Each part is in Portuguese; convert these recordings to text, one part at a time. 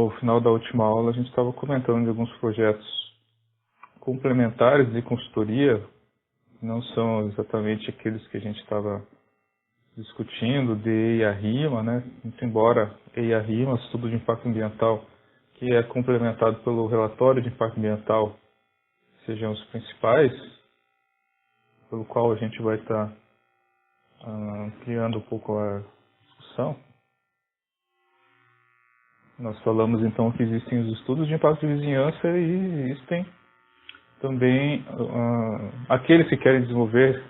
no final da última aula, a gente estava comentando de alguns projetos complementares de consultoria, não são exatamente aqueles que a gente estava discutindo, de EIA-RIMA, né? Muito embora EIA-RIMA, Estudo de Impacto Ambiental, que é complementado pelo relatório de impacto ambiental, sejam os principais, pelo qual a gente vai estar ampliando um pouco a discussão. Nós falamos então que existem os estudos de impacto de vizinhança e existem também aqueles que querem desenvolver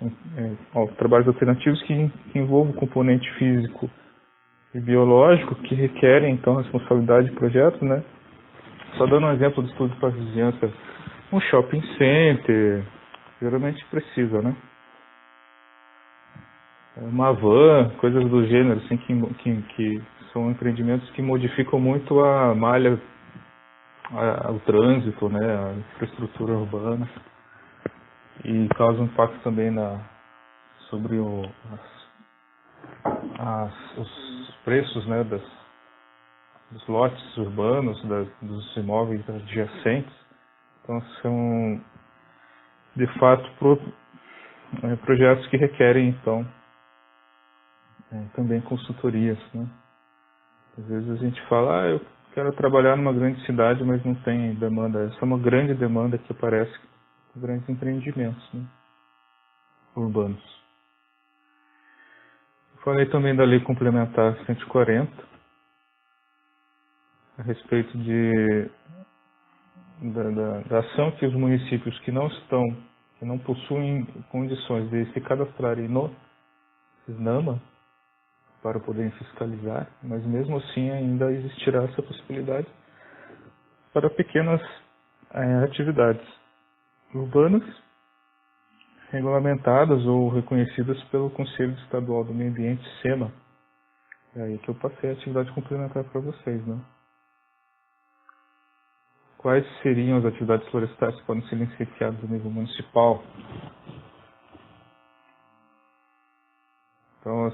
trabalhos alternativos que envolvam o componente físico e biológico, que requerem então responsabilidade de projeto, né? Só dando um exemplo do estudo de impacto de vizinhança, um shopping center, geralmente precisa, né? Uma van, coisas do gênero, assim, que são empreendimentos que modificam muito a malha, o trânsito, né, a infraestrutura urbana, e causam impacto também sobre os preços, né, dos lotes urbanos, dos imóveis adjacentes. Então são, de fato, projetos que requerem, então, também consultorias, né? Às vezes a gente fala, eu quero trabalhar numa grande cidade, mas não tem demanda. Essa é uma grande demanda que aparece com grandes empreendimentos, né, urbanos. Eu falei também da Lei Complementar 140, a respeito da ação que os municípios que não possuem condições de se cadastrarem no SNAMA, para poderem fiscalizar, mas mesmo assim ainda existirá essa possibilidade para pequenas atividades urbanas regulamentadas ou reconhecidas pelo Conselho Estadual do Meio Ambiente, SEMA. É aí que eu passei a atividade complementar para vocês, né? Quais seriam as atividades florestais que podem ser licenciadas a nível municipal? Então,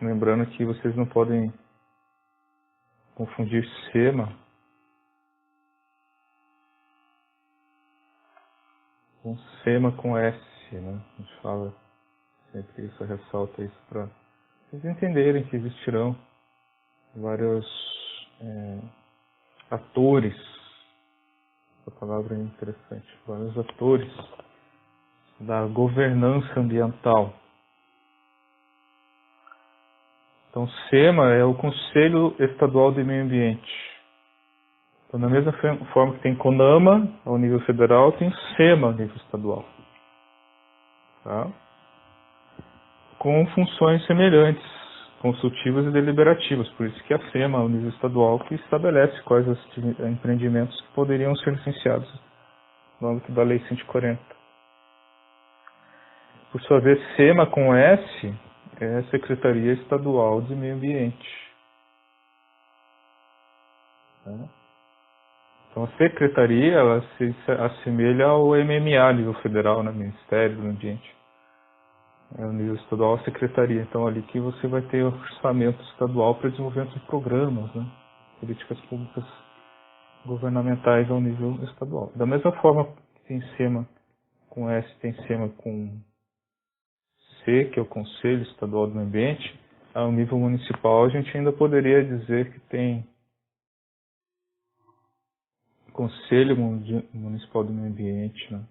lembrando que vocês não podem confundir SEMA com SEMA com S, né? A gente fala sempre isso, ressalta isso para vocês entenderem que existirão vários atores, essa palavra é interessante, vários atores da governança ambiental. Então, SEMA é o Conselho Estadual do Meio Ambiente. Então, da mesma forma que tem CONAMA ao nível federal, tem SEMA ao nível estadual. Tá? Com funções semelhantes, consultivas e deliberativas. Por isso que a SEMA ao nível estadual que estabelece quais os empreendimentos que poderiam ser licenciados no âmbito da Lei 140. Por sua vez, SEMA com S é a Secretaria Estadual de Meio Ambiente. Tá? Então, a Secretaria ela se assemelha ao MMA a nível federal, né? Ministério do Meio Ambiente. No nível estadual, a Secretaria. Então, ali que você vai ter orçamento estadual para desenvolvimento de programas, né? Políticas públicas governamentais ao nível estadual. Da mesma forma que tem SEMA com S, tem SEMA com C, que é o Conselho Estadual do Meio Ambiente, ao nível municipal a gente ainda poderia dizer que tem Conselho Municipal do Meio Ambiente, né,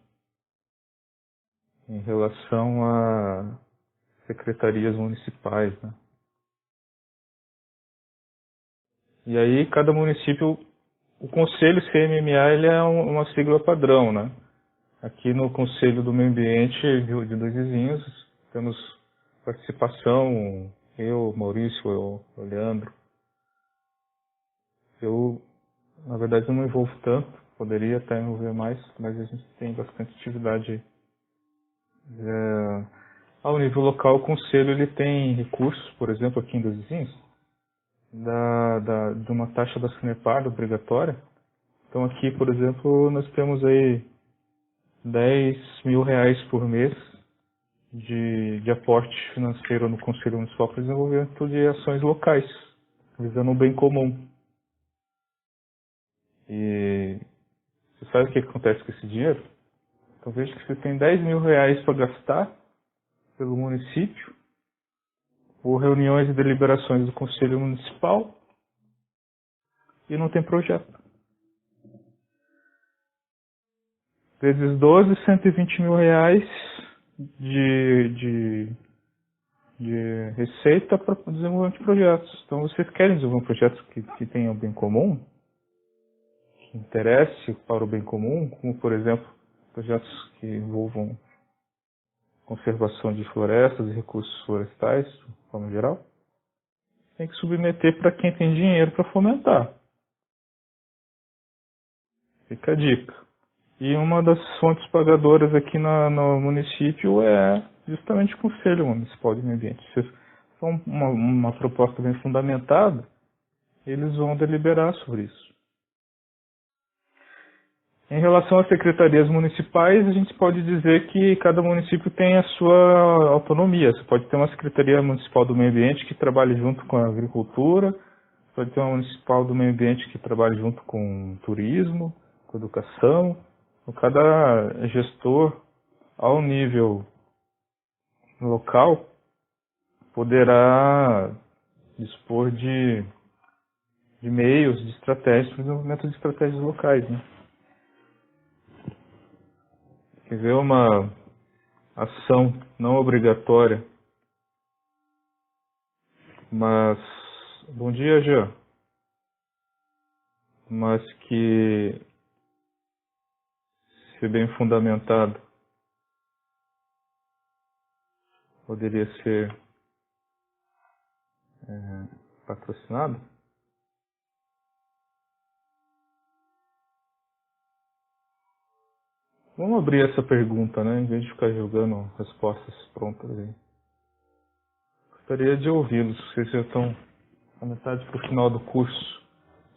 em relação a secretarias municipais, né. E aí cada município, o Conselho CMMA ele é uma sigla padrão, né. Aqui no Conselho do Meio Ambiente de Dois Vizinhos temos participação, eu, Maurício, o Leandro. Eu, na verdade, não me envolvo tanto, poderia até envolver mais, mas a gente tem bastante atividade. Ao nível local, o Conselho ele tem recursos, por exemplo, aqui em Dois Vizinhos, de uma taxa da Sanepar obrigatória. Então aqui, por exemplo, nós temos aí R$10.000 por mês de aporte financeiro no Conselho Municipal para desenvolvimento de ações locais, visando o bem comum. E você sabe o que acontece com esse dinheiro? Então veja que você tem 10 mil reais para gastar pelo município, por reuniões e deliberações do Conselho Municipal, e não tem projeto. Vezes 12, 120 mil reais de receita para desenvolvimento de projetos. Então vocês querem desenvolver projetos que tenham bem comum, que interesse para o bem comum, como por exemplo, projetos que envolvam conservação de florestas e recursos florestais, de forma geral, tem que submeter para quem tem dinheiro para fomentar. Fica a dica. E uma das fontes pagadoras aqui no município é justamente o Conselho Municipal de Meio Ambiente. Se for uma proposta bem fundamentada, eles vão deliberar sobre isso. Em relação às secretarias municipais, a gente pode dizer que cada município tem a sua autonomia. Você pode ter uma Secretaria Municipal do Meio Ambiente que trabalhe junto com a agricultura, pode ter uma municipal do meio ambiente que trabalhe junto com turismo, com educação. Então, cada gestor, ao nível local, poderá dispor de meios, de estratégias para o desenvolvimento de estratégias locais, né? Quer ver uma ação não obrigatória, mas... Bom dia, Jean. Mas que, se bem fundamentado, poderia ser patrocinado? Vamos abrir essa pergunta, né? Em vez de ficar jogando respostas prontas aí. Gostaria de ouvi-los. Vocês já estão a metade para o final do curso.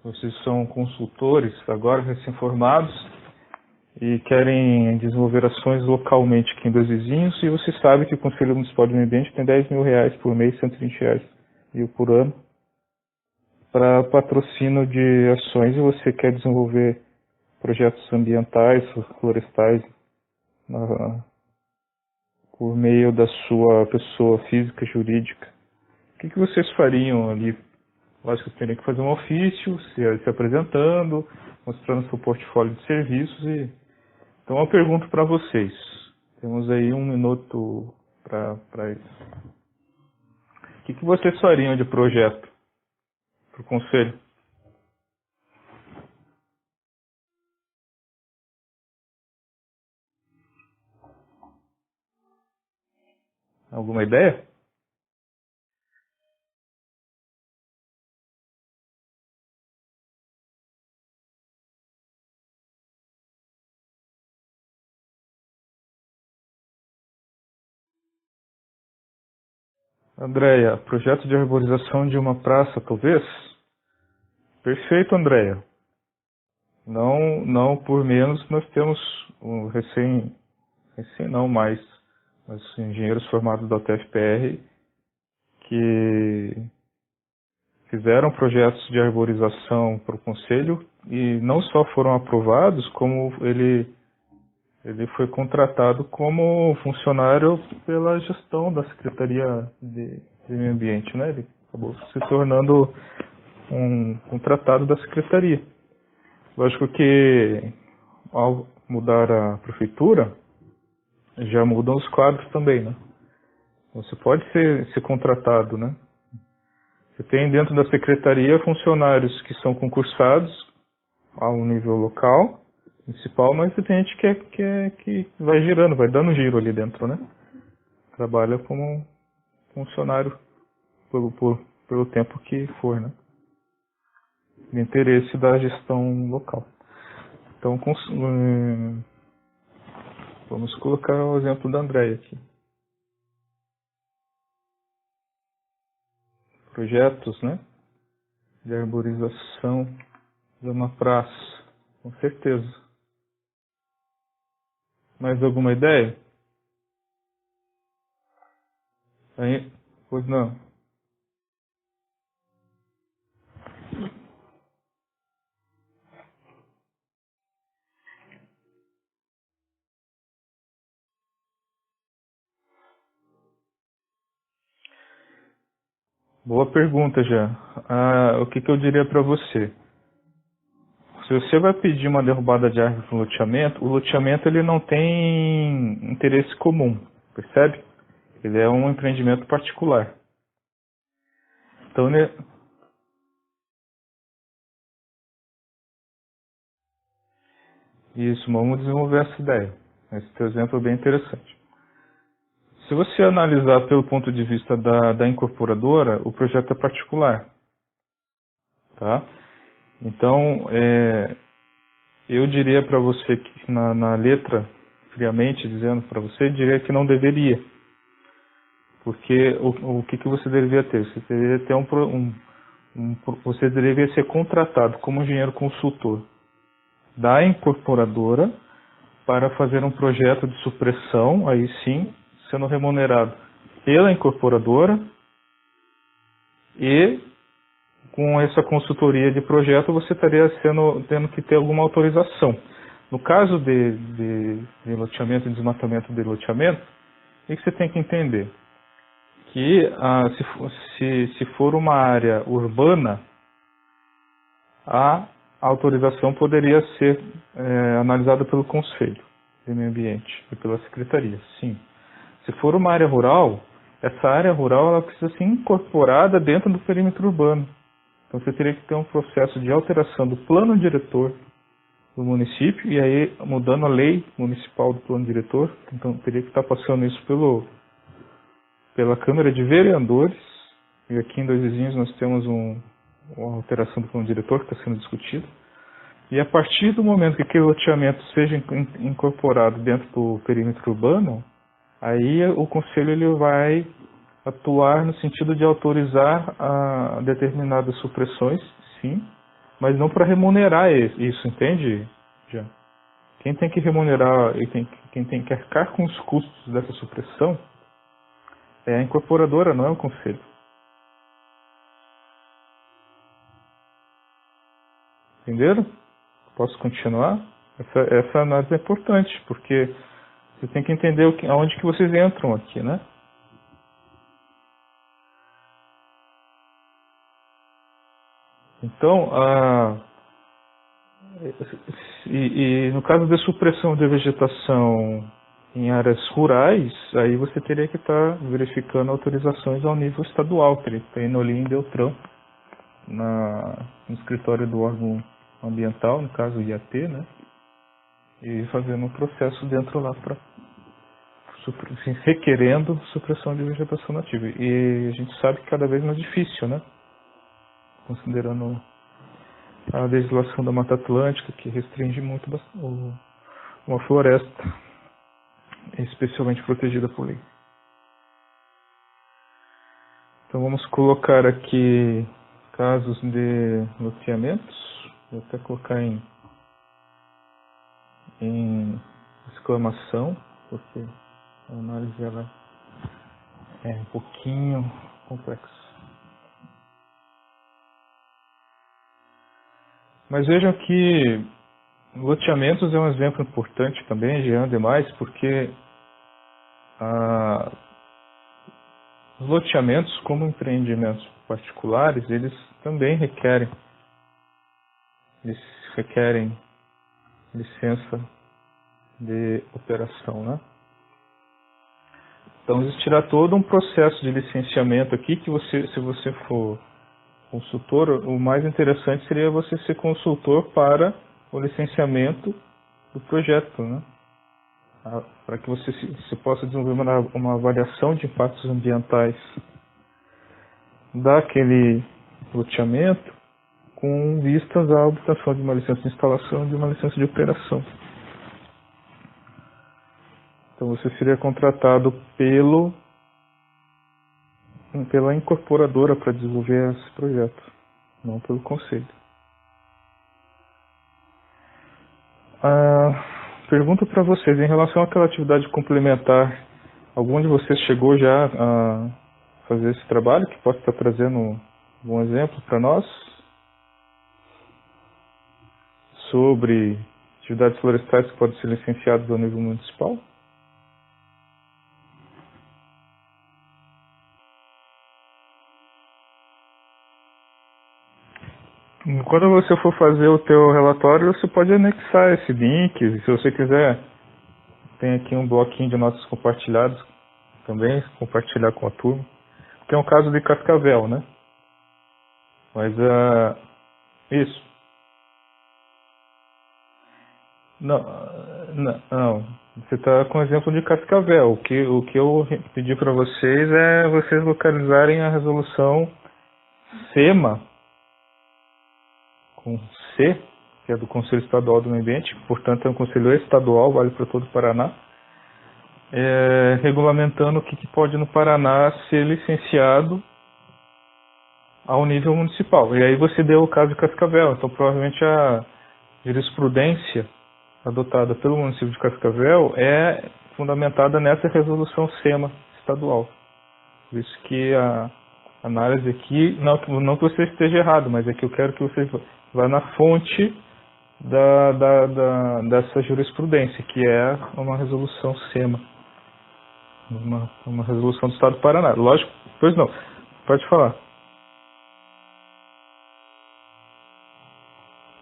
Vocês são consultores, agora recém-formados, e querem desenvolver ações localmente aqui em Dois Vizinhos, e você sabe que o Conselho Municipal de Meio Ambiente tem 10 mil reais por mês, 120 reais por ano, para patrocínio de ações, e você quer desenvolver projetos ambientais, florestais, por meio da sua pessoa física, jurídica. O que vocês fariam ali? Lógico que teriam que fazer um ofício, se apresentando, mostrando seu portfólio de serviços. Então eu pergunto para vocês. Temos aí 1 minuto para isso. O que vocês fariam de projeto para o Conselho? Alguma ideia? Andréia, projeto de arborização de uma praça, talvez? Perfeito, Andréia. Não por menos, nós temos um recém não mais, mas engenheiros formados da UTFPR que fizeram projetos de arborização para o Conselho e não só foram aprovados, como ele foi contratado como funcionário pela gestão da Secretaria de Meio Ambiente, né? Ele acabou se tornando um contratado da Secretaria. Lógico que ao mudar a prefeitura, já mudam os quadros também, né? Você pode ser contratado, né? Você tem dentro da secretaria funcionários que são concursados ao nível local, municipal, mas você tem gente que vai girando, vai dando giro ali dentro, né? Trabalha como funcionário pelo tempo que for, né? De interesse da gestão local. Então, vamos colocar o exemplo da Andréia aqui. Projetos, né? De arborização de uma praça, com certeza. Mais alguma ideia? Aí, pois não. Boa pergunta, já. O que eu diria para você? Se você vai pedir uma derrubada de árvore no loteamento, o loteamento ele não tem interesse comum, percebe? Ele é um empreendimento particular. Então, isso, vamos desenvolver essa ideia. Esse teu exemplo é bem interessante. Se você analisar pelo ponto de vista da incorporadora, o projeto é particular, tá? Então, eu diria para você que na letra, friamente dizendo para você, diria que não deveria. Porque o que você deveria ter? Você deveria ter você deveria ser contratado como engenheiro consultor da incorporadora para fazer um projeto de supressão, aí sim, sendo remunerado pela incorporadora e com essa consultoria de projeto você estaria tendo que ter alguma autorização. No caso de loteamento e desmatamento de loteamento, o que você tem que entender? Que se for uma área urbana, a autorização poderia ser analisada pelo Conselho de Meio Ambiente e pela Secretaria, sim. Se for uma área rural, essa área rural ela precisa ser incorporada dentro do perímetro urbano. Então você teria que ter um processo de alteração do plano diretor do município, e aí mudando a lei municipal do plano diretor, então teria que estar passando isso pela Câmara de Vereadores, e aqui em Dois Vizinhos nós temos uma alteração do plano diretor que está sendo discutido. E a partir do momento que aquele loteamento seja incorporado dentro do perímetro urbano, aí o Conselho ele vai atuar no sentido de autorizar determinadas supressões, sim, mas não para remunerar isso, entende, Jean? Quem tem que remunerar e quem tem que arcar com os custos dessa supressão é a incorporadora, não é o Conselho. Entenderam? Posso continuar? Essa análise é importante, porque você tem que entender aonde que vocês entram aqui, né? Então, no caso de supressão de vegetação em áreas rurais, aí você teria que estar verificando autorizações ao nível estadual, teria que estar indo ali em Deltrão, no escritório do órgão ambiental, no caso IAT, né? E fazendo um processo dentro lá para requerendo supressão de vegetação nativa. E a gente sabe que cada vez mais difícil, né? Considerando a legislação da Mata Atlântica, que restringe muito uma floresta, especialmente protegida por lei. Então vamos colocar aqui casos de loteamentos. Vou até colocar em exclamação, porque a análise ela é um pouquinho complexa. Mas vejam que loteamentos é um exemplo importante também, Jean, demais, porque os loteamentos, como empreendimentos particulares, eles também requerem licença de operação, né? Então existirá todo um processo de licenciamento aqui que se você for consultor, o mais interessante seria você ser consultor para o licenciamento do projeto, né? Para que você possa desenvolver uma avaliação de impactos ambientais daquele loteamento com vistas à obtenção de uma licença de instalação e de uma licença de operação. Então você seria contratado pela incorporadora para desenvolver esse projeto, não pelo conselho. Pergunta para vocês, em relação àquela atividade complementar, algum de vocês chegou já a fazer esse trabalho, que possa estar trazendo um exemplo para nós sobre atividades florestais que podem ser licenciadas ao nível municipal? Quando você for fazer o teu relatório, você pode anexar esse link, se você quiser. Tem aqui um bloquinho de notas compartilhadas também, compartilhar com a turma. Que é um caso de Cascavel, né? Mas, isso. Não, não. Você está com o exemplo de Cascavel. O que eu pedi para vocês é vocês localizarem a resolução SEMA, com C, que é do Conselho Estadual do Meio Ambiente, portanto é um conselho estadual, vale para todo o Paraná, regulamentando o que pode no Paraná ser licenciado ao nível municipal. E aí você deu o caso de Cascavel, então provavelmente a jurisprudência adotada pelo município de Cascavel é fundamentada nessa resolução SEMA estadual. Por isso que a análise aqui, não que você esteja errado, mas é que eu quero que você vá na fonte dessa jurisprudência, que é uma resolução SEMA, uma resolução do Estado do Paraná. Lógico, pois não, pode falar.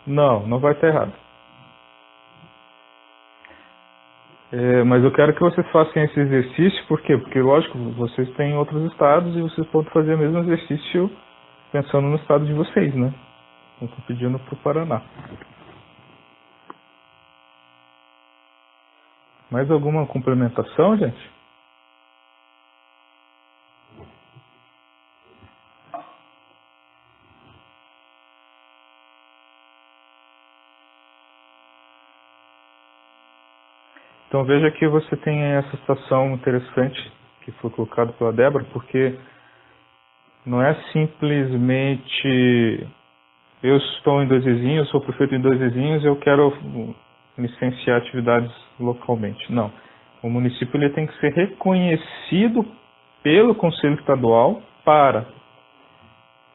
Não vai estar errado. Mas eu quero que vocês façam esse exercício, por quê? Porque, lógico, vocês têm outros estados e vocês podem fazer o mesmo exercício pensando no estado de vocês, né? Eu estou pedindo para o Paraná. Mais alguma complementação, gente? Então veja que você tem essa situação interessante que foi colocada pela Débora, porque não é simplesmente eu estou em Dois Vizinhos, sou prefeito em Dois Vizinhos, eu quero licenciar atividades localmente. Não. O município ele tem que ser reconhecido pelo Conselho Estadual para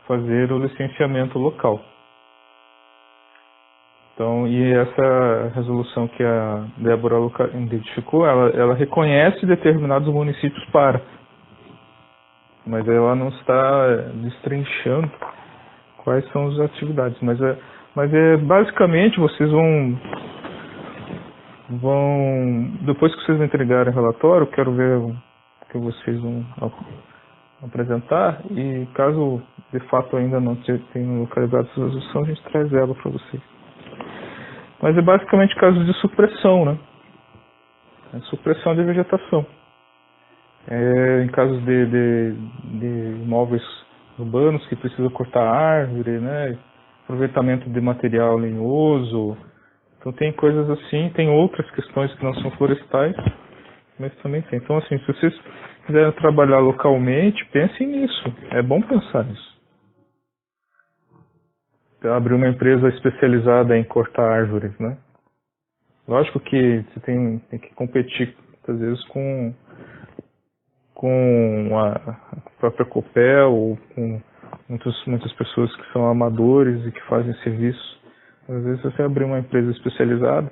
fazer o licenciamento local. Então, e essa resolução que a Débora identificou, ela reconhece determinados municípios para, mas ela não está destrinchando quais são as atividades. Mas basicamente vocês vão, depois que vocês entregarem o relatório, eu quero ver o que vocês vão apresentar, e caso de fato ainda não tenham localizado essa resolução, a gente traz ela para vocês. Mas é basicamente casos de supressão, né? Supressão de vegetação. Em casos de imóveis urbanos que precisam cortar árvore, né? Aproveitamento de material lenhoso. Então tem coisas assim, tem outras questões que não são florestais, mas também tem. Então assim, se vocês quiserem trabalhar localmente, pensem nisso. É bom pensar nisso. Abrir uma empresa especializada em cortar árvores, né? Lógico que você tem que competir, às vezes, com a própria Copel ou com muitas pessoas que são amadores e que fazem serviço. Às vezes você abrir uma empresa especializada.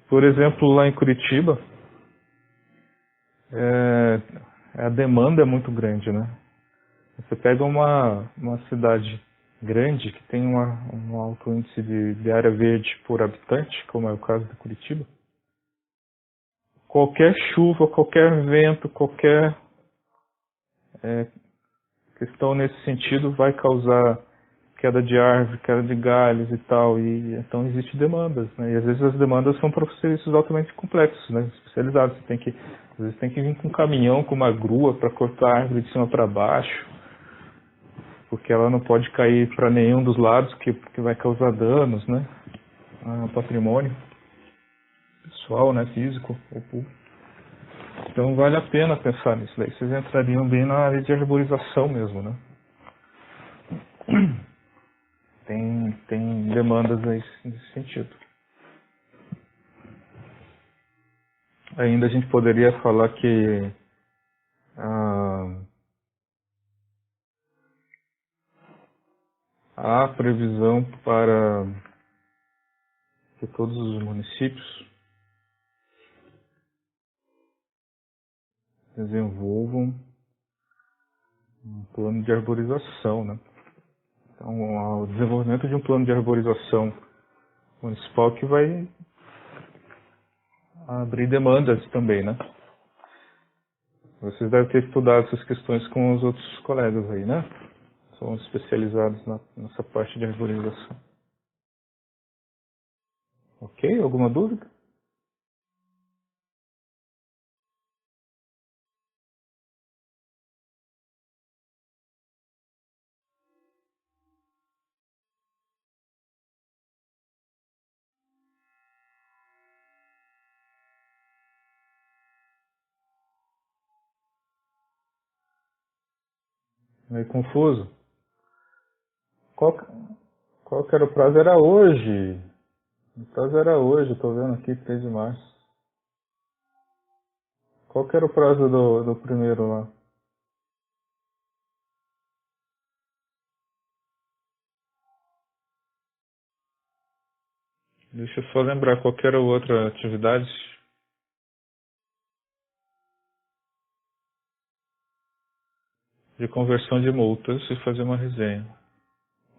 Por exemplo, lá em Curitiba, a demanda é muito grande, né? Você pega uma cidade grande que tem um alto índice de área verde por habitante, como é o caso de Curitiba, qualquer chuva, qualquer vento, qualquer questão nesse sentido vai causar queda de árvore, queda de galhos e tal, e então existem demandas, né? E às vezes as demandas são para serviços altamente complexos, né? Especializados. Às vezes tem que vir com um caminhão, com uma grua para cortar a árvore de cima para baixo, porque ela não pode cair para nenhum dos lados, que vai causar danos, né? Ao patrimônio pessoal, né? Físico ou público. Então vale a pena pensar nisso daí. Vocês entrariam bem na área de arborização mesmo, né? Tem demandas aí nesse sentido. Ainda a gente poderia falar que há previsão para que todos os municípios desenvolvam um plano de arborização, né? o desenvolvimento de um plano de arborização municipal que vai abrir demandas também, né? Vocês devem ter estudado essas questões com os outros colegas aí, né? São especializados nessa parte de arborização. Ok? Alguma dúvida? Meio confuso? Qual, qual que era o prazo? Era hoje. O prazo era hoje, estou vendo aqui, 3 de março. Qual que era o prazo do primeiro lá? Deixa eu só lembrar qual que era a outra atividade de conversão de multas e fazer uma resenha.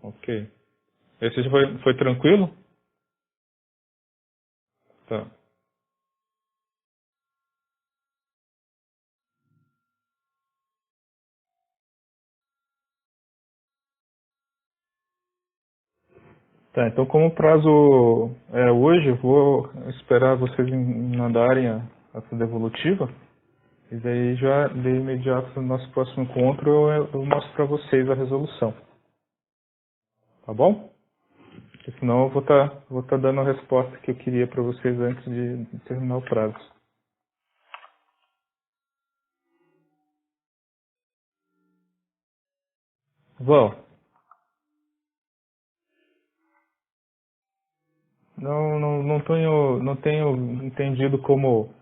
Ok. Esse já foi tranquilo? Tá. Tá, então como o prazo é hoje, eu vou esperar vocês me mandarem essa devolutiva. E daí já de imediato no nosso próximo encontro eu mostro para vocês a resolução. Tá bom? Porque senão eu vou tá dando a resposta que eu queria para vocês antes de terminar o prazo. Bom, não tenho entendido como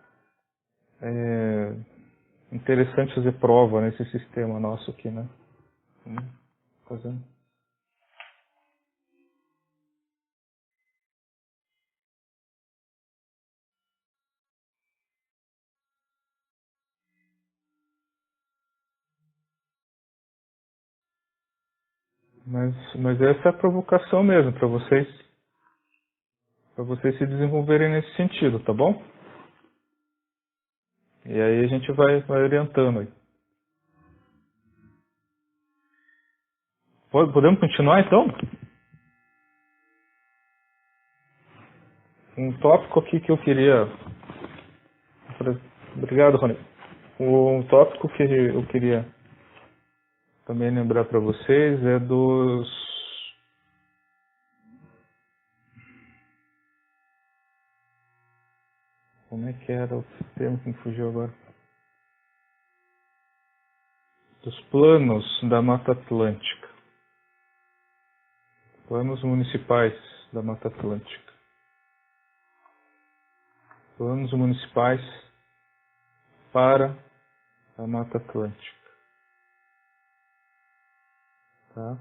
é, interessante fazer prova nesse sistema nosso aqui, né? Fazendo. Mas essa é a provocação mesmo, para vocês se desenvolverem nesse sentido, tá bom? E aí a gente vai orientando aí. Podemos continuar então? Um tópico aqui que eu queria. Obrigado, Rony. Um tópico que eu queria também lembrar para vocês é dos. Como é que era o termo que me fugiu agora? Dos planos da Mata Atlântica. Planos municipais da Mata Atlântica. Planos municipais para a Mata Atlântica. Tá?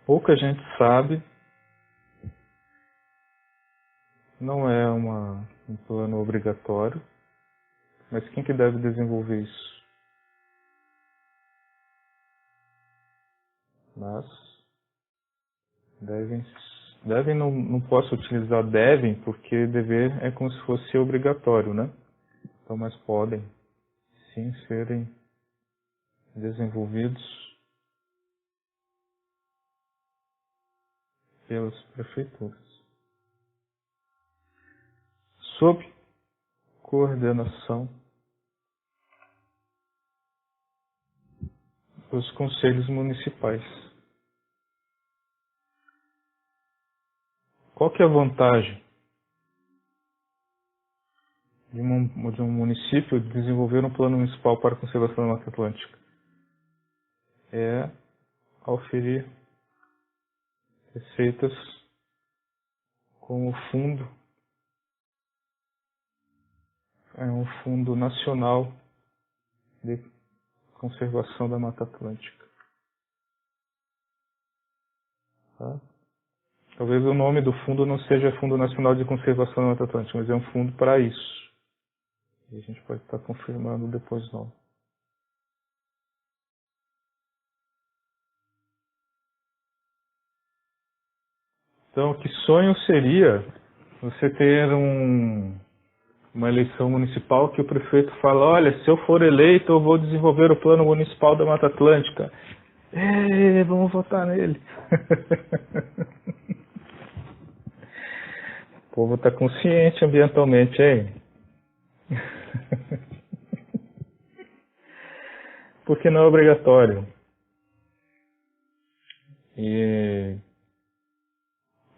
Pouca gente sabe, não é um plano obrigatório, mas quem que deve desenvolver isso? Mas devem não posso utilizar devem, porque dever é como se fosse obrigatório, né? Então, mas podem sim serem desenvolvidos pelas prefeituras, sob coordenação dos conselhos municipais. Qual que é a vantagem de um município desenvolver um plano municipal para a conservação da Mata Atlântica? É oferir receitas com o fundo, é um fundo nacional de conservação da Mata Atlântica. Tá? Talvez o nome do fundo não seja Fundo Nacional de Conservação da Mata Atlântica, mas é um fundo para isso. E a gente pode estar confirmando depois não. Então, que sonho seria você ter uma eleição municipal que o prefeito fala, olha, se eu for eleito eu vou desenvolver o plano municipal da Mata Atlântica. Vamos votar nele. O povo está consciente ambientalmente, hein? Porque não é obrigatório.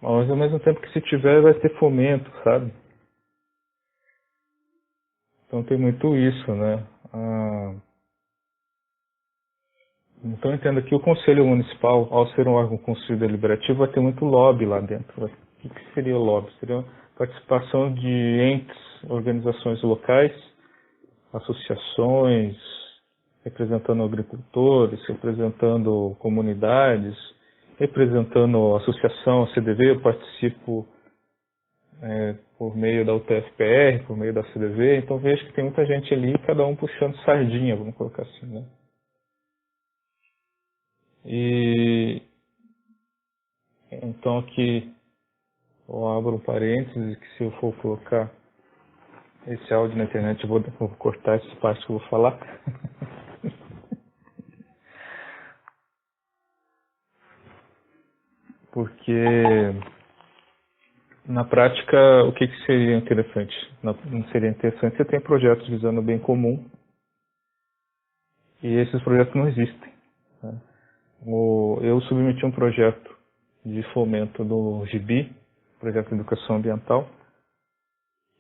Mas ao mesmo tempo que se tiver vai ter fomento, sabe? Então tem muito isso, né? Então entenda que o Conselho Municipal, ao ser um órgão conselho deliberativo, vai ter muito lobby lá dentro. O que seria o lobby? Seria a participação de entes, organizações locais, associações, representando agricultores, representando comunidades, representando a associação, a CDV. Eu participo por meio da UTFPR, por meio da CDV, então vejo que tem muita gente ali, cada um puxando sardinha, vamos colocar assim, né? E então aqui eu abro um parênteses que se eu for colocar esse áudio na internet eu vou cortar essa parte que eu vou falar. Porque na prática o que seria interessante? Não seria interessante você ter projetos visando o bem comum e esses projetos não existem, né? Eu submeti um projeto de fomento do GIBI, projeto de educação ambiental,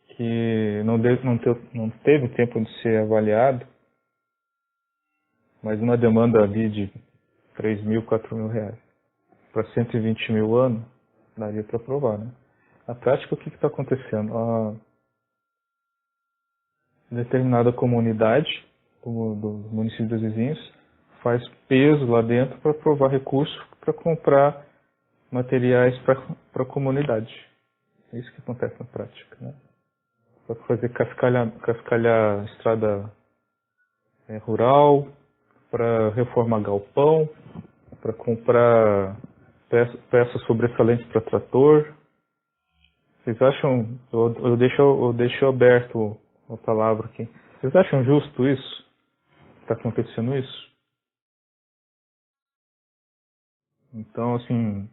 que não teve tempo de ser avaliado, mas uma demanda ali de 3 mil, 4 mil reais. Para 120 mil anos, daria para aprovar, né? Na prática, o que está acontecendo? A determinada comunidade dos municípios vizinhos faz peso lá dentro para aprovar recursos para comprar materiais para a comunidade. É isso que acontece na prática, né? Para fazer cascalhar estrada rural, para reformar galpão, para comprar peças sobressalentes para trator. Vocês acham, eu deixo aberto a palavra aqui, vocês acham justo isso? Está acontecendo isso? Então, assim,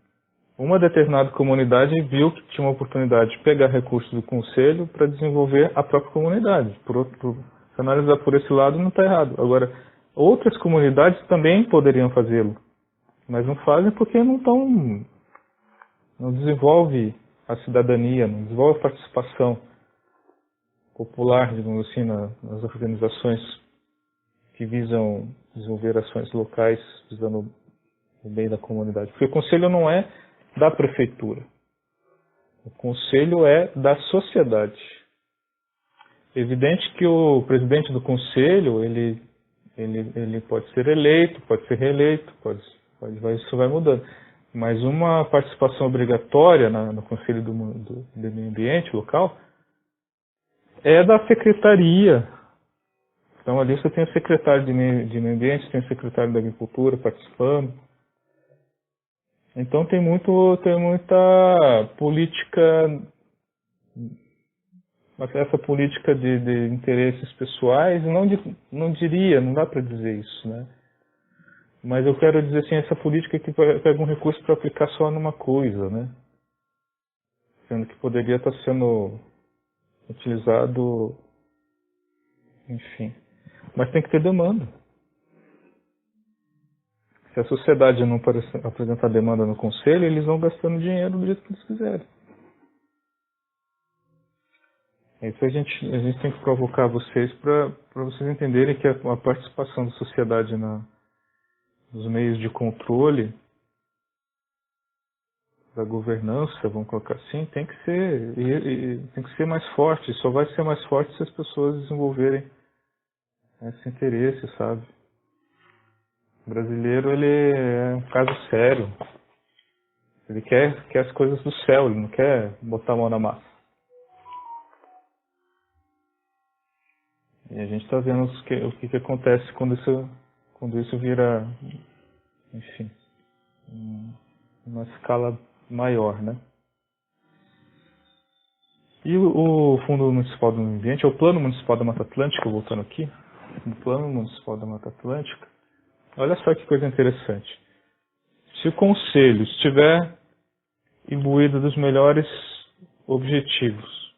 uma determinada comunidade viu que tinha uma oportunidade de pegar recursos do conselho para desenvolver a própria comunidade. Se analisar por esse lado, não está errado. Agora, outras comunidades também poderiam fazê-lo, mas não fazem porque não desenvolve a cidadania, não desenvolve a participação popular, digamos assim, nas organizações que visam desenvolver ações locais, visando o bem da comunidade. Porque o conselho não é da prefeitura. O conselho é da sociedade. É evidente que o presidente do conselho, ele pode ser eleito, pode ser reeleito, isso vai mudando. Mas uma participação obrigatória no conselho do meio ambiente local é da secretaria. Então ali você tem o secretário de meio ambiente, tem o secretário da agricultura participando. Então tem muita política, essa política de interesses pessoais, não dá para dizer isso, né? Mas eu quero dizer assim, essa política que pega um recurso para aplicar só numa coisa, né? Sendo que poderia estar sendo utilizado, enfim. Mas tem que ter demanda. Se a sociedade não apresentar demanda no conselho, eles vão gastando dinheiro do jeito que eles quiserem. Isso a gente tem que provocar vocês para vocês entenderem que a participação da sociedade nos meios de controle da governança, vamos colocar assim, tem que ser mais forte. Só vai ser mais forte se as pessoas desenvolverem esse interesse, sabe? O brasileiro, ele é um caso sério. Ele quer as coisas do céu, ele não quer botar a mão na massa. E a gente está vendo o que acontece quando isso vira, enfim, uma escala maior, né? E o Fundo Municipal do Meio Ambiente, é o Plano Municipal da Mata Atlântica, voltando aqui, o Plano Municipal da Mata Atlântica, olha só que coisa interessante. Se o Conselho estiver imbuído dos melhores objetivos,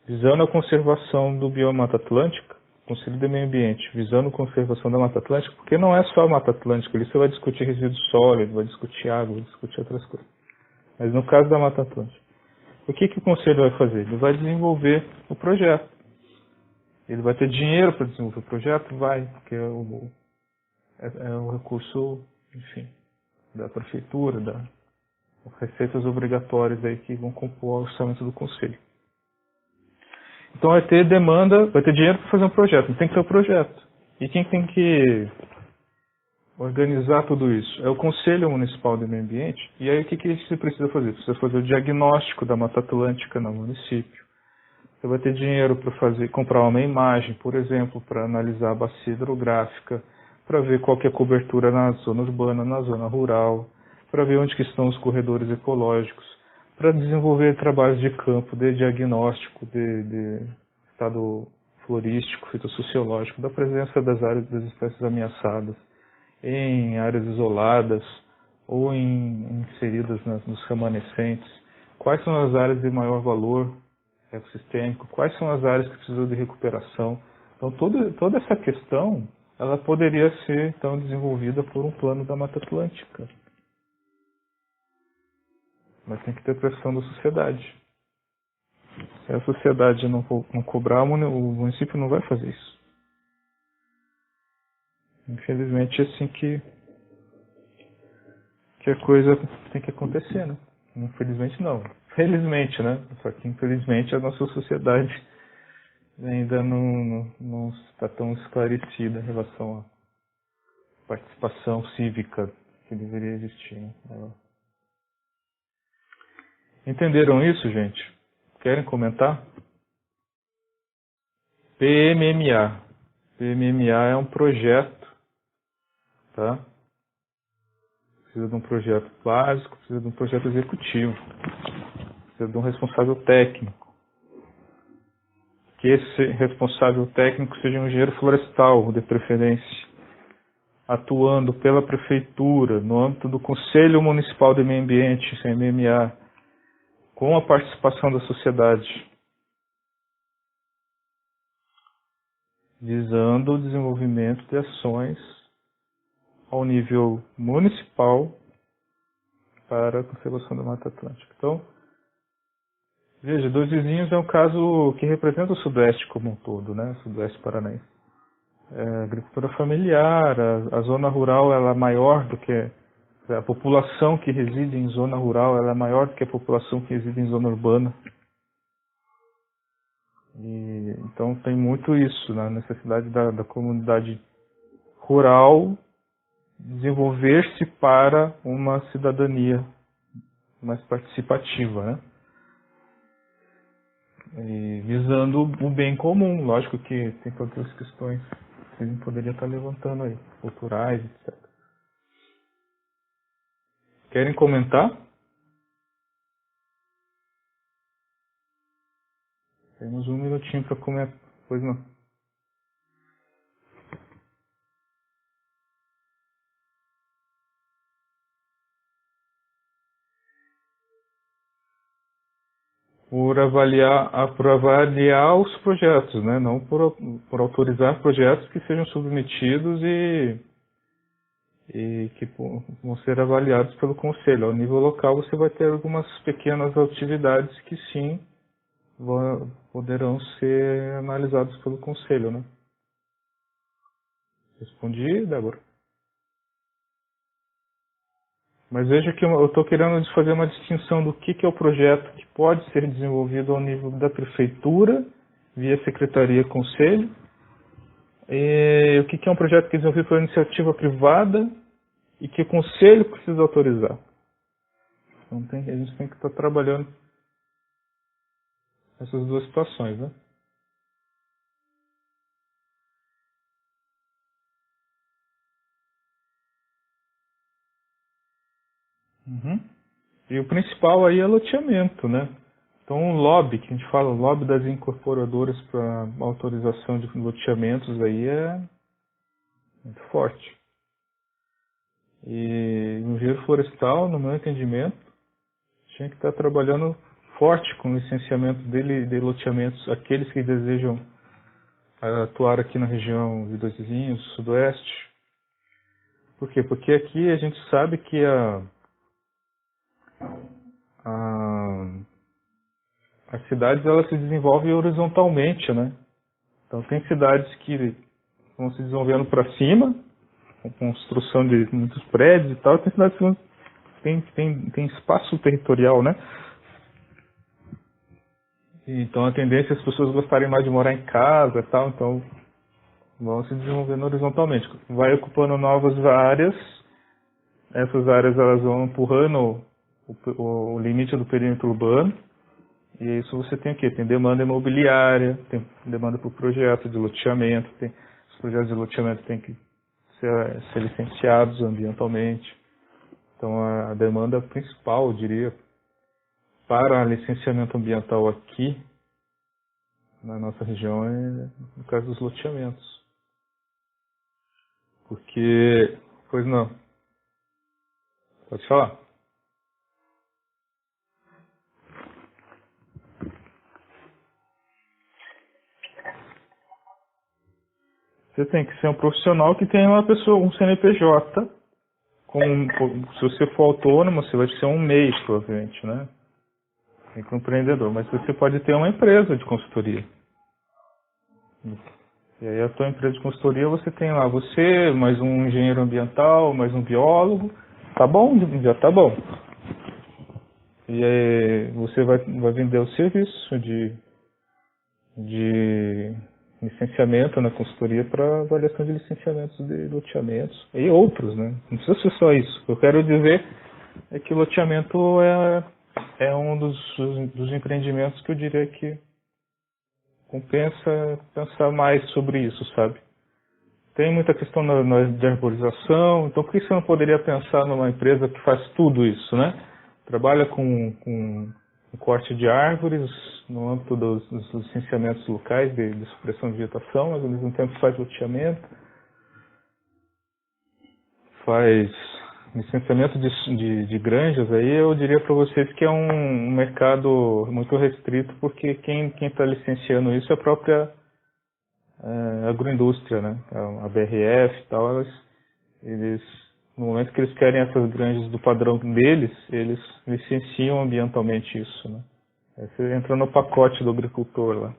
visando a conservação do bioma Mata Atlântica, Conselho do Meio Ambiente, visando a conservação da Mata Atlântica, porque não é só a Mata Atlântica, ali você vai discutir resíduos sólidos, vai discutir água, vai discutir outras coisas. Mas no caso da Mata Atlântica, o que o Conselho vai fazer? Ele vai desenvolver o projeto. Ele vai ter dinheiro para desenvolver o projeto? Vai, porque é o recurso, enfim, da prefeitura, das receitas obrigatórias aí que vão compor o orçamento do Conselho. Então vai ter demanda, vai ter dinheiro para fazer um projeto, tem que ter o projeto. E quem tem que organizar tudo isso? É o Conselho Municipal do Meio Ambiente. E aí o que você precisa fazer? Precisa fazer o diagnóstico da Mata Atlântica no município. Você vai ter dinheiro para comprar uma imagem, por exemplo, para analisar a bacia hidrográfica, para ver qual que é a cobertura na zona urbana, na zona rural, para ver onde que estão os corredores ecológicos, para desenvolver trabalhos de campo, de diagnóstico, de estado florístico, fitossociológico, da presença das áreas das espécies ameaçadas em áreas isoladas ou inseridas nos remanescentes. Quais são as áreas de maior valor ecossistêmico? Quais são as áreas que precisam de recuperação? Então, toda essa questão, ela poderia ser, então, desenvolvida por um plano da Mata Atlântica. Mas tem que ter pressão da sociedade. Se a sociedade não cobrar, o município não vai fazer isso. Infelizmente, é assim que a coisa tem que acontecer, né? Infelizmente não. Felizmente, né? Só que infelizmente a nossa sociedade ainda não está tão esclarecida em relação à participação cívica que deveria existir, né? Entenderam isso, gente? Querem comentar? PMMA. PMMA é um projeto, tá? Precisa de um projeto básico, precisa de um projeto executivo, precisa de um responsável técnico. Que esse responsável técnico seja um engenheiro florestal, de preferência, atuando pela prefeitura, no âmbito do Conselho Municipal de Meio Ambiente, CMMA, com a participação da sociedade, visando o desenvolvimento de ações ao nível municipal para a conservação da Mata Atlântica. Então, veja, Dois Vizinhos é um caso que representa o Sudeste como um todo, né? O Sudeste paranaense. Agricultura familiar, a zona rural ela é maior do que a população que reside em zona rural, ela é maior do que a população que reside em zona urbana. E, então tem muito isso, né? A necessidade da comunidade rural desenvolver-se para uma cidadania mais participativa, né? E visando o bem comum, lógico que tem outras questões que a gente poderia estar levantando aí, culturais, etc. Querem comentar? Temos um minutinho para comentar. Pois não. Por avaliar os projetos, né? Não por autorizar projetos que sejam submetidos e que vão ser avaliados pelo Conselho. Ao nível local você vai ter algumas pequenas atividades que sim poderão ser analisadas pelo Conselho, né? Respondi, Débora. Mas veja que eu estou querendo fazer uma distinção do que é o projeto que pode ser desenvolvido ao nível da Prefeitura, via Secretaria Conselho, e o que é um projeto que é desenvolvido por iniciativa privada e que o Conselho precisa autorizar. Então a gente tem que estar trabalhando essas duas situações, né? Uhum. E o principal aí é loteamento, né? Então, o lobby, que a gente fala, o lobby das incorporadoras para autorização de loteamentos aí é muito forte. E o engenheiro florestal, no meu entendimento, tinha que estar trabalhando forte com o licenciamento de loteamentos, aqueles que desejam atuar aqui na região de Dois Vizinhos, Sudoeste. Por quê? Porque aqui a gente sabe que as cidades elas se desenvolvem horizontalmente, né? Então tem cidades que vão se desenvolvendo para cima, com construção de muitos prédios e tal, e tem cidades que tem espaço territorial, né? Então a tendência é as pessoas gostarem mais de morar em casa e tal, então vão se desenvolvendo horizontalmente. Vai ocupando novas áreas, essas áreas elas vão empurrando o limite do perímetro urbano, e isso você tem o quê? Tem demanda imobiliária, tem demanda por projeto de loteamento, os projetos de loteamento têm que ser licenciados ambientalmente. Então a demanda principal, eu diria, para licenciamento ambiental aqui na nossa região é no caso dos loteamentos. Porque, pois não, pode falar. Você tem que ser um profissional que tenha uma pessoa, um CNPJ. Se você for autônomo, você vai ser um MEI, provavelmente, né? Microempreendedor. Mas você pode ter uma empresa de consultoria. E aí a tua empresa de consultoria, você tem lá você, mais um engenheiro ambiental, mais um biólogo. Tá bom? Já tá bom. E aí você vai vender o serviço de licenciamento na consultoria para avaliação de licenciamentos de loteamentos e outros, né? Não precisa ser só isso. O que eu quero dizer é que o loteamento é um dos empreendimentos que eu diria que compensa pensar mais sobre isso, sabe? Tem muita questão de arborização, então por que você não poderia pensar numa empresa que faz tudo isso, né? Trabalha com corte de árvores no âmbito dos licenciamentos locais de supressão de vegetação, mas ao mesmo tempo faz loteamento, faz licenciamento de granjas. Aí eu diria para vocês que é um mercado muito restrito, porque quem está licenciando isso é a própria agroindústria, né? A BRF e tal, eles, no momento que eles querem essas granjas do padrão deles, eles licenciam ambientalmente isso, né? Aí você entra no pacote do agricultor lá.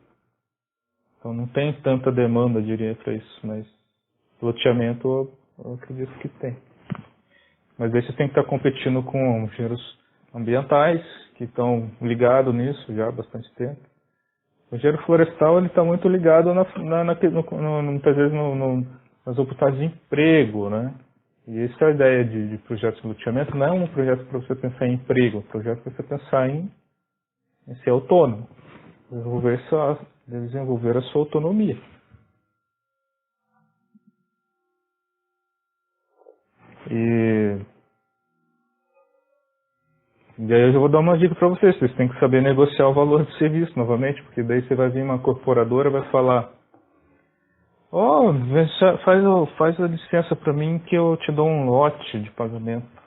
Então não tem tanta demanda, diria, para isso, mas loteamento eu acredito que tem. Mas aí você tem que estar competindo com engenheiros ambientais, que estão ligados nisso já há bastante tempo. O engenheiro florestal ele está muito ligado muitas vezes nas oportunidades de emprego, né? E essa é a ideia de projetos de loteamento. Não é um projeto para você pensar em emprego, é um projeto para você pensar em ser autônomo, desenvolver a sua autonomia. E aí eu já vou dar uma dica para vocês. Vocês têm que saber negociar o valor do serviço novamente, porque daí você vai vir uma incorporadora e vai falar: ó, faz a licença para mim que eu te dou um lote de pagamento.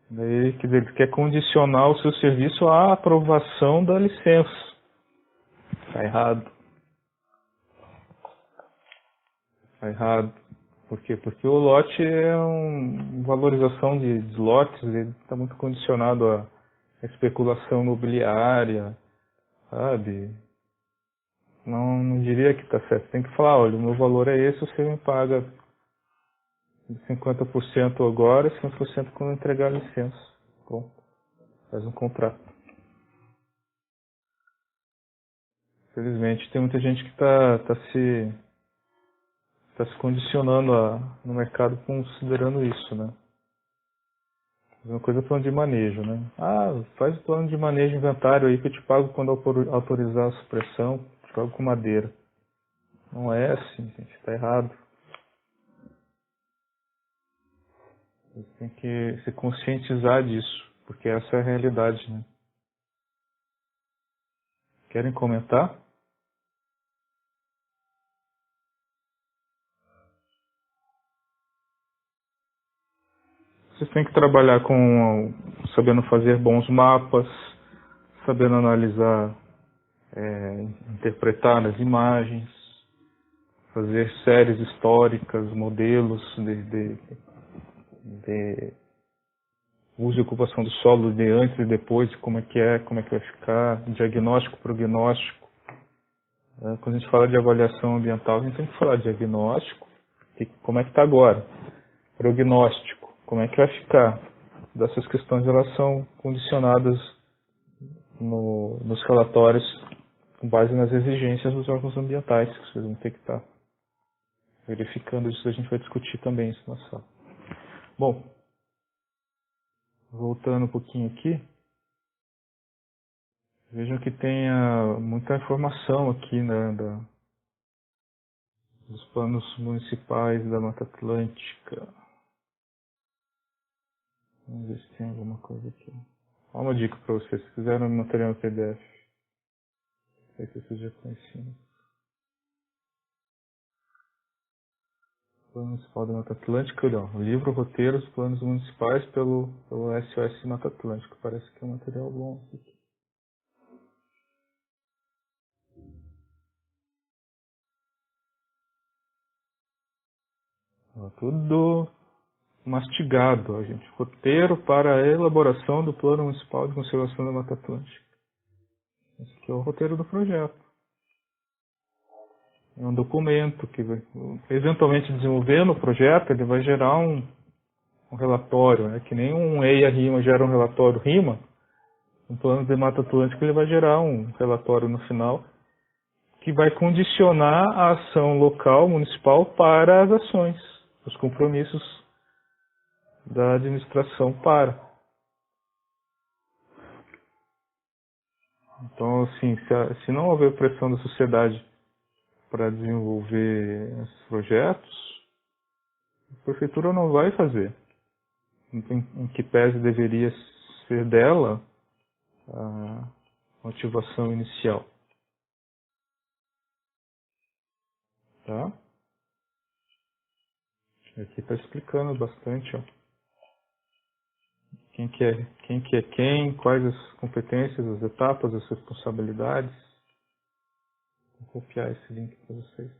Daí, quer dizer, ele quer condicionar o seu serviço à aprovação da licença. Tá errado. Tá errado. Por quê? Porque o lote é uma valorização de lotes, ele está muito condicionado à especulação imobiliária, sabe? Não diria que está certo. Tem que falar: olha, o meu valor é esse, você me paga 50% agora, 50% quando entregar a licença. Bom, faz um contrato. Infelizmente, tem muita gente que está se condicionando no mercado considerando isso, né? Uma coisa é plano de manejo, né? Ah, faz o plano de manejo inventário aí que eu te pago quando autorizar a supressão, te pago com madeira. Não é assim, gente, está errado. Você tem que se conscientizar disso, porque essa é a realidade, né? Querem comentar? Vocês têm que trabalhar com sabendo fazer bons mapas, sabendo analisar, interpretar as imagens, fazer séries históricas, modelos de uso e ocupação do solo de antes e depois, como é que vai ficar, diagnóstico, prognóstico. Quando a gente fala de avaliação ambiental, a gente tem que falar de diagnóstico, como é que está agora, prognóstico, como é que vai ficar. Dessas questões elas são condicionadas nos relatórios com base nas exigências dos órgãos ambientais, que vocês vão ter que estar verificando isso, a gente vai discutir também isso na sala. Bom, voltando um pouquinho aqui, vejam que tem muita informação aqui, né, dos planos municipais da Mata Atlântica. Vamos ver se tem alguma coisa aqui. Olha uma dica para vocês, se quiserem um material no PDF. Não sei se vocês já conheciam. Plano Municipal da Mata Atlântica, não. O livro Roteiros Planos Municipais pelo SOS Mata Atlântica. Parece que é um material bom aqui. Tudo mastigado, gente. Roteiro para a elaboração do Plano Municipal de Conservação da Mata Atlântica. Esse aqui é o roteiro do projeto. É um documento que, eventualmente desenvolvendo o projeto, ele vai gerar um relatório, né? Que nem um EIA-RIMA gera um relatório RIMA, um plano de Mata Atlântica ele vai gerar um relatório no final que vai condicionar a ação local, municipal, para as ações, os compromissos da administração para. Então, assim, se não houver pressão da sociedade para desenvolver esses projetos, a prefeitura não vai fazer. Em que pese deveria ser dela a motivação inicial. Tá? Aqui está explicando bastante, ó, quem é quem, quais as competências, as etapas, as responsabilidades. Vou copiar esse link para vocês.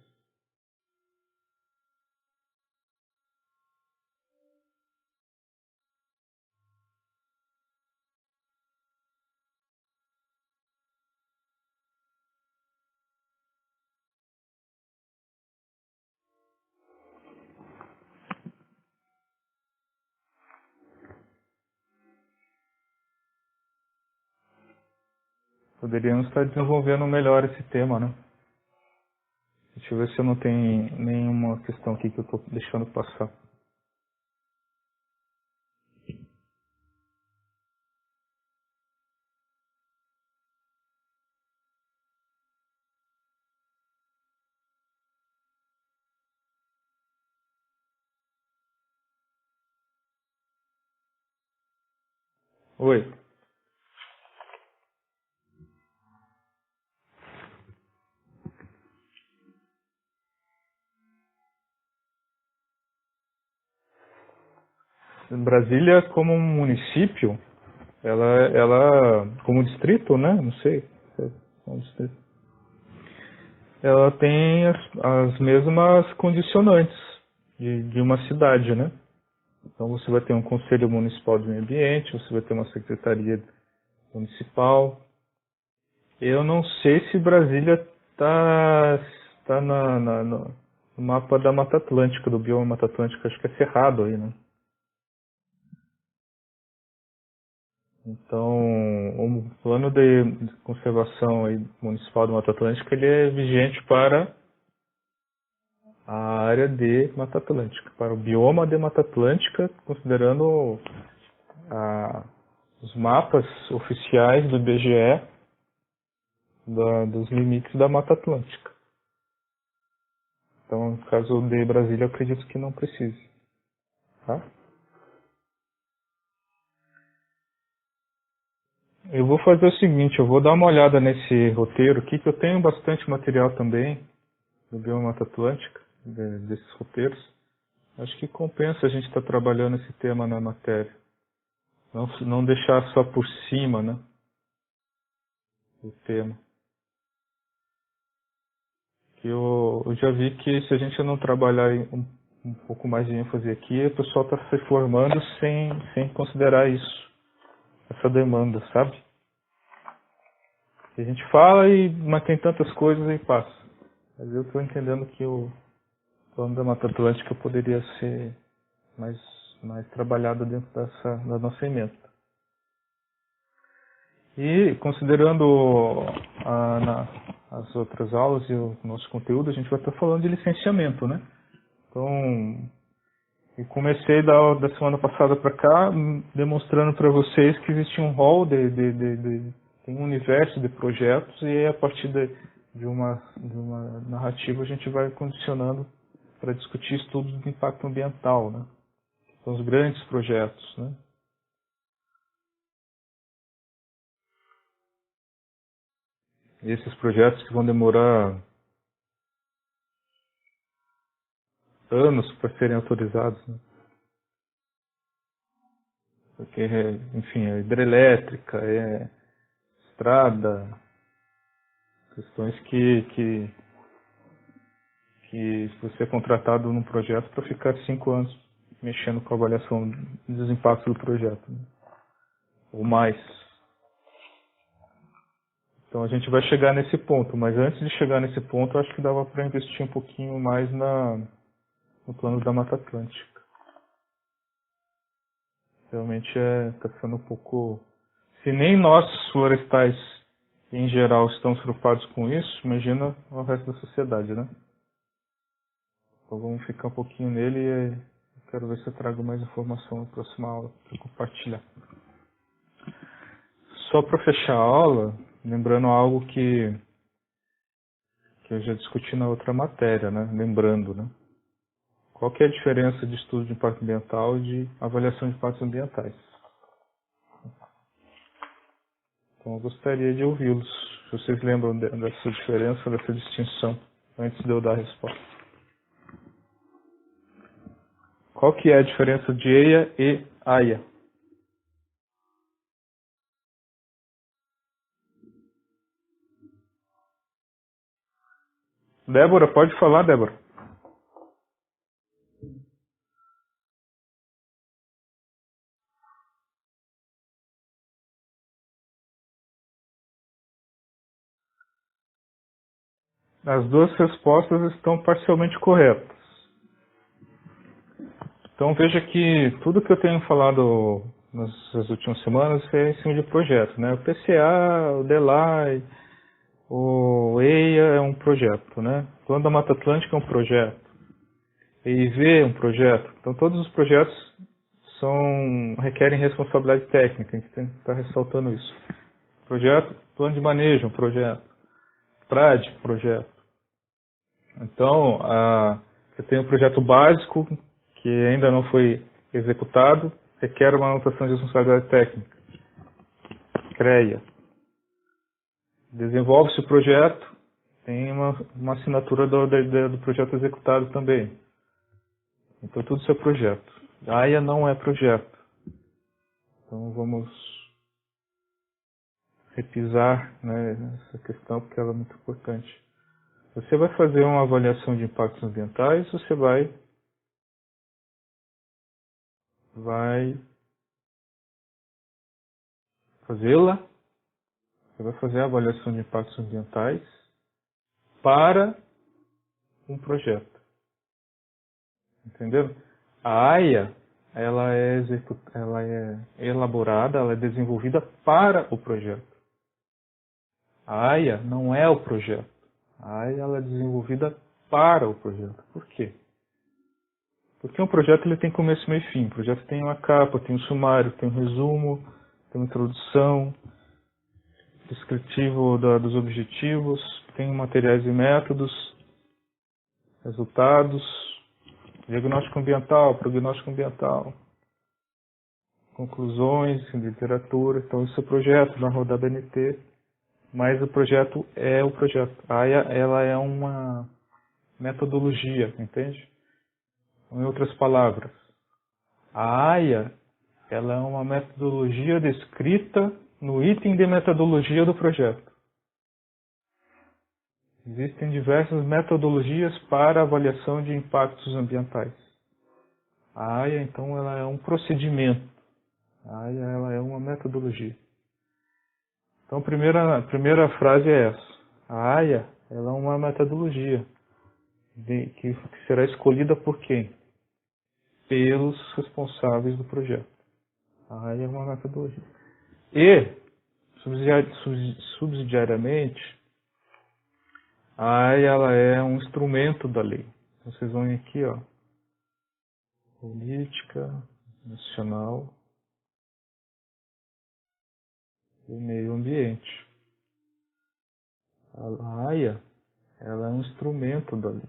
Poderíamos estar desenvolvendo melhor esse tema, né? Deixa eu ver se eu não tenho nenhuma questão aqui que eu estou deixando passar. Oi. Brasília, como um município, ela como distrito, né? Não sei. Como distrito. Ela tem as mesmas condicionantes de uma cidade, né? Então você vai ter um Conselho Municipal de Meio Ambiente, você vai ter uma Secretaria Municipal. Eu não sei se Brasília está no mapa da Mata Atlântica, do bioma Mata Atlântica, acho que é Cerrado aí, né? Então, o plano de conservação aí municipal da Mata Atlântica ele é vigente para a área de Mata Atlântica, para o bioma de Mata Atlântica, considerando os mapas oficiais do IBGE dos limites da Mata Atlântica. Então, no caso de Brasília, eu acredito que não precise. Tá? Eu vou fazer o seguinte, eu vou dar uma olhada nesse roteiro aqui, que eu tenho bastante material também do Biomata Atlântica, desses roteiros. Acho que compensa a gente estar trabalhando esse tema na matéria. Não deixar só por cima, né, o tema. Que eu já vi que se a gente não trabalhar um pouco mais de ênfase aqui, o pessoal está se formando sem considerar isso, essa demanda, sabe? A gente fala, mas tem tantas coisas e passa. Mas eu estou entendendo que o plano da Mata Atlântica poderia ser mais trabalhado dentro da nossa emenda. E considerando as outras aulas e o nosso conteúdo, a gente vai estar falando de licenciamento, né? Então, eu comecei da semana passada para cá demonstrando para vocês que existe um rol tem um universo de projetos e aí, a partir de uma narrativa a gente vai condicionando para discutir estudos de impacto ambiental, né? São os grandes projetos, né? E esses projetos que vão demorar anos para serem autorizados, né? Porque, enfim, é hidrelétrica, é estrada, questões que você é contratado num projeto para ficar 5 anos mexendo com a avaliação dos impactos do projeto, né? Ou mais. Então a gente vai chegar nesse ponto, mas antes de chegar nesse ponto, eu acho que dava para investir um pouquinho mais no plano da Mata Atlântica. Realmente está sendo um pouco... Se nem nós, florestais, em geral, estamos preocupados com isso, imagina o resto da sociedade, né? Então vamos ficar um pouquinho nele e eu quero ver se eu trago mais informação na próxima aula para compartilhar. Só para fechar a aula, lembrando algo que eu já discuti na outra matéria, né? Lembrando, né? Qual que é a diferença de estudo de impacto ambiental e de avaliação de impactos ambientais? Então eu gostaria de ouvi-los, se vocês lembram dessa diferença, dessa distinção, antes de eu dar a resposta. Qual que é a diferença de EIA e AIA? Débora, pode falar, Débora. As duas respostas estão parcialmente corretas. Então veja que tudo que eu tenho falado nas últimas semanas é em cima de projeto, né? O PCA, o DELAI, o EIA é um projeto, né? O Plano da Mata Atlântica é um projeto. EIV é um projeto. Então todos os projetos requerem responsabilidade técnica, a gente tem que estar ressaltando isso. Projeto, plano de manejo, um projeto. PRAD, projeto. Então, você tem um projeto básico que ainda não foi executado, requer uma anotação de responsabilidade técnica. CREA. Desenvolve-se o projeto, tem uma assinatura do projeto executado também. Então tudo isso é projeto. A AIA não é projeto. Então vamos repisar, né, essa questão porque ela é muito importante. Você vai fazer uma avaliação de impactos ambientais, você vai fazê-la, você vai fazer a avaliação de impactos ambientais para um projeto. Entendeu? A AIA, ela é elaborada, ela é desenvolvida para o projeto. A AIA não é o projeto. A AIA ela é desenvolvida para o projeto. Por quê? Porque um projeto ele tem começo, meio e fim. O projeto tem uma capa, tem um sumário, tem um resumo, tem uma introdução, descritivo dos objetivos, tem materiais e métodos, resultados, diagnóstico ambiental, prognóstico ambiental. conclusões, literatura. Então, esse é o projeto na rodada NT, mas o projeto é o projeto. A AIA, ela é uma metodologia, entende? Em outras palavras, a AIA, ela é uma metodologia descrita no item de metodologia do projeto. Existem diversas metodologias para avaliação de impactos ambientais. A AIA, então, ela é um procedimento. A AIA, ela é uma metodologia. Então, a primeira frase é essa. A AIA, ela é uma metodologia que será escolhida por quem? Pelos responsáveis do projeto. A AIA é uma metodologia. E, subsidiariamente, a AIA, ela é um instrumento da lei. Então, vocês vão aqui, ó, Política Nacional e Meio Ambiente. A AIA, ela é um instrumento da lei.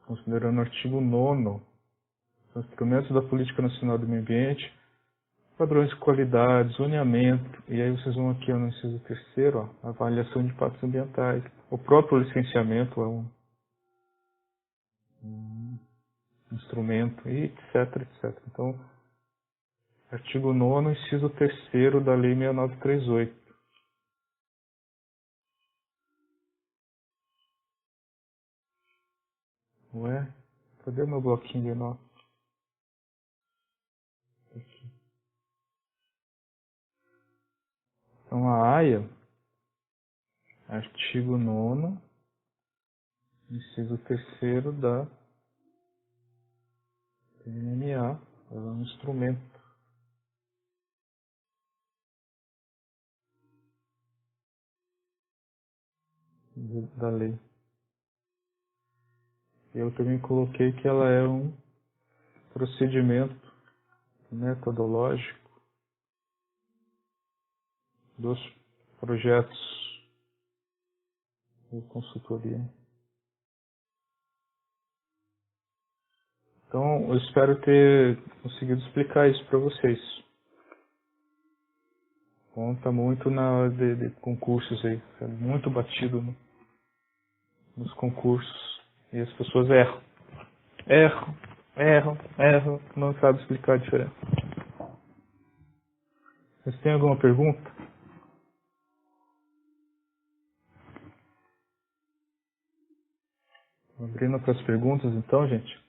Considerando o artigo 9º, são instrumentos da Política Nacional do Meio Ambiente, padrões de qualidade, zoneamento, e aí vocês vão aqui no inciso 3º, ó, avaliação de impactos ambientais. O próprio licenciamento é um instrumento, e etc, etc. Então, artigo 9º, inciso 3º da Lei 6938. Ué? Cadê o meu bloquinho de nota? Aqui. Então, a AIA, artigo 9º, inciso 3º da NMA, ela é um instrumento da lei. Eu também coloquei que ela é um procedimento metodológico dos projetos de consultoria. Então, eu espero ter conseguido explicar isso para vocês. Conta muito na hora de concursos aí. É muito batido nos concursos. E as pessoas erram. Erram. Não sabem explicar a diferença. Vocês têm alguma pergunta? Abrindo para as perguntas então, gente.